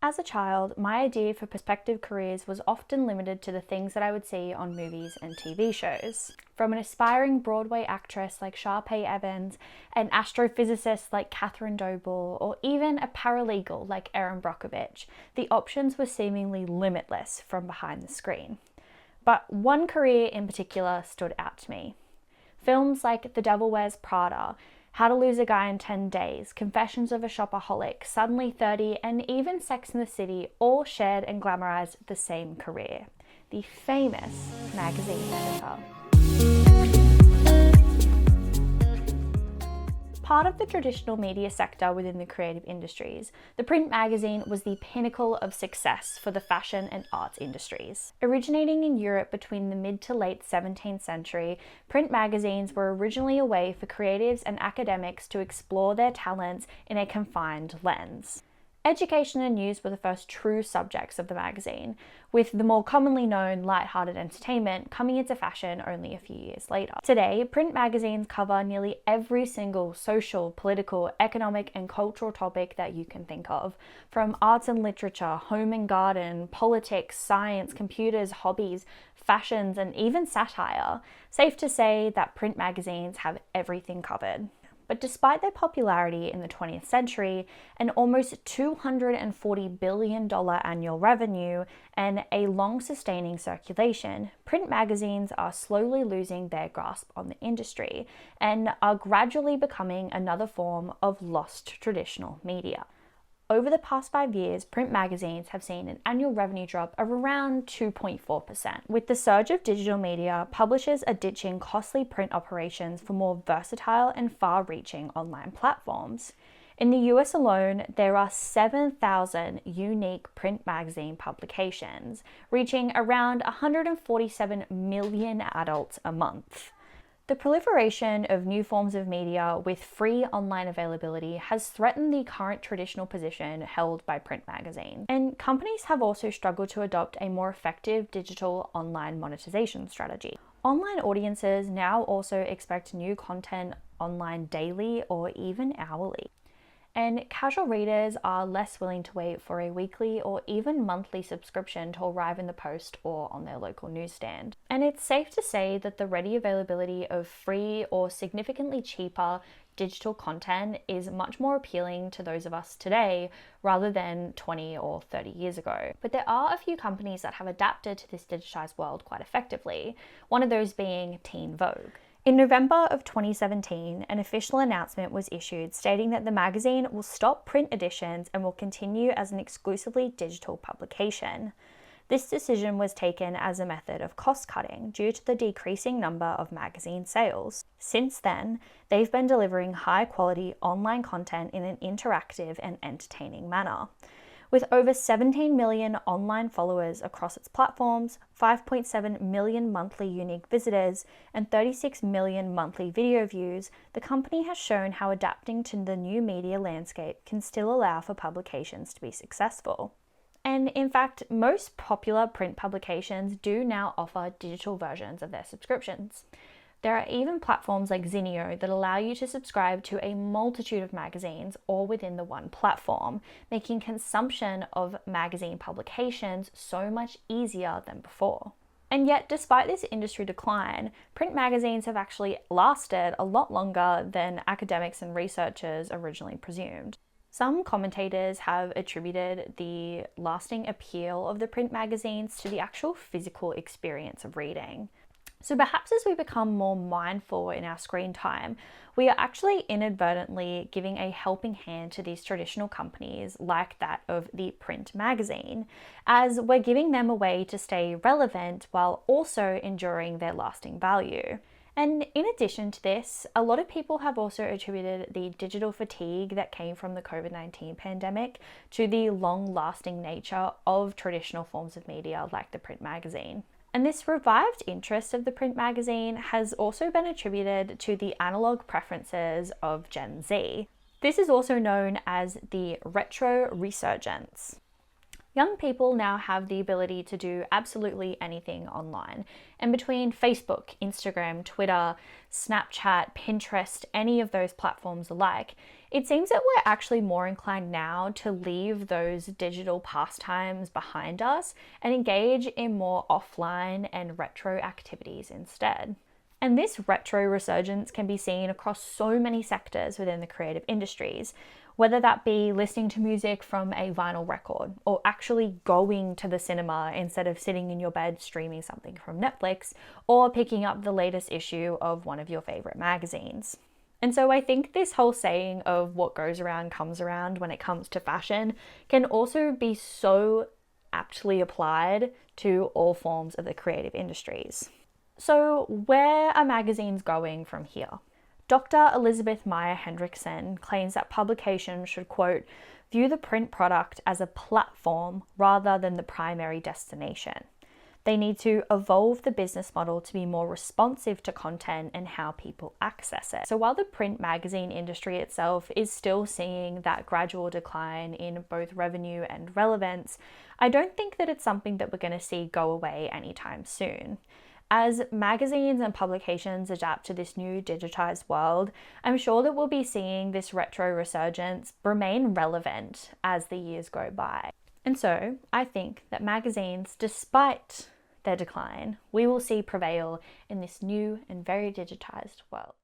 As a child, my idea for prospective careers was often limited to the things that I would see on movies and TV shows. From an aspiring Broadway actress like Sharpay Evans, an astrophysicist like Catherine Doble, or even a paralegal like Erin Brockovich, the options were seemingly limitless from behind the screen. But one career in particular stood out to me. Films like The Devil Wears Prada, How to Lose a Guy in 10 Days, Confessions of a Shopaholic, Suddenly 30, and even Sex and the City all shared and glamorized the same career: the famous magazine editor. Part of the traditional media sector within the creative industries, the print magazine was the pinnacle of success for the fashion and arts industries. Originating in Europe between the mid to late 17th century, print magazines were originally a way for creatives and academics to explore their talents in a confined lens. Education and news were the first true subjects of the magazine, with the more commonly known light-hearted entertainment coming into fashion only a few years later. Today, print magazines cover nearly every single social, political, economic, and cultural topic that you can think of, from arts and literature, home and garden, politics, science, computers, hobbies, fashions, and even satire. Safe to say that print magazines have everything covered. But despite their popularity in the 20th century, an almost $240 billion annual revenue, and a long-sustaining circulation, print magazines are slowly losing their grasp on the industry and are gradually becoming another form of lost traditional media. Over the past 5 years, print magazines have seen an annual revenue drop of around 2.4%. With the surge of digital media, publishers are ditching costly print operations for more versatile and far-reaching online platforms. In the US alone, there are 7,000 unique print magazine publications, reaching around 147 million adults a month. The proliferation of new forms of media with free online availability has threatened the current traditional position held by print magazines, and companies have also struggled to adopt a more effective digital online monetization strategy. Online audiences now also expect new content online daily or even hourly. And casual readers are less willing to wait for a weekly or even monthly subscription to arrive in the post or on their local newsstand. And it's safe to say that the ready availability of free or significantly cheaper digital content is much more appealing to those of us today rather than 20 or 30 years ago. But there are a few companies that have adapted to this digitized world quite effectively, one of those being Teen Vogue. In November of 2017, an official announcement was issued stating that the magazine will stop print editions and will continue as an exclusively digital publication. This decision was taken as a method of cost-cutting due to the decreasing number of magazine sales. Since then, they've been delivering high-quality online content in an interactive and entertaining manner. With over 17 million online followers across its platforms, 5.7 million monthly unique visitors, and 36 million monthly video views, the company has shown how adapting to the new media landscape can still allow for publications to be successful. And in fact, most popular print publications do now offer digital versions of their subscriptions. There are even platforms like Zinio that allow you to subscribe to a multitude of magazines all within the one platform, making consumption of magazine publications so much easier than before. And yet, despite this industry decline, print magazines have actually lasted a lot longer than academics and researchers originally presumed. Some commentators have attributed the lasting appeal of the print magazines to the actual physical experience of reading. So perhaps as we become more mindful in our screen time, we are actually inadvertently giving a helping hand to these traditional companies like that of the print magazine, as we're giving them a way to stay relevant while also enduring their lasting value. And in addition to this, a lot of people have also attributed the digital fatigue that came from the COVID-19 pandemic to the long-lasting nature of traditional forms of media like the print magazine. And this revived interest of the print magazine has also been attributed to the analog preferences of Gen Z. This is also known as the retro resurgence. Young people now have the ability to do absolutely anything online. And between Facebook, Instagram, Twitter, Snapchat, Pinterest, any of those platforms alike, It seems that we're actually more inclined now to leave those digital pastimes behind us and engage in more offline and retro activities instead. And this retro resurgence can be seen across so many sectors within the creative industries, whether that be listening to music from a vinyl record or actually going to the cinema instead of sitting in your bed streaming something from Netflix or picking up the latest issue of one of your favorite magazines. And so I think this whole saying of what goes around comes around when it comes to fashion can also be so aptly applied to all forms of the creative industries. So where are magazines going from here? Dr. Elizabeth Meyer Hendrickson claims that publications should, quote, view the print product as a platform rather than the primary destination. They need to evolve the business model to be more responsive to content and how people access it. So while the print magazine industry itself is still seeing that gradual decline in both revenue and relevance, I don't think that it's something that we're going to see go away anytime soon. As magazines and publications adapt to this new digitized world, I'm sure that we'll be seeing this retro resurgence remain relevant as the years go by. And so I think that magazines, despite their decline, we will see prevail in this new and very digitized world.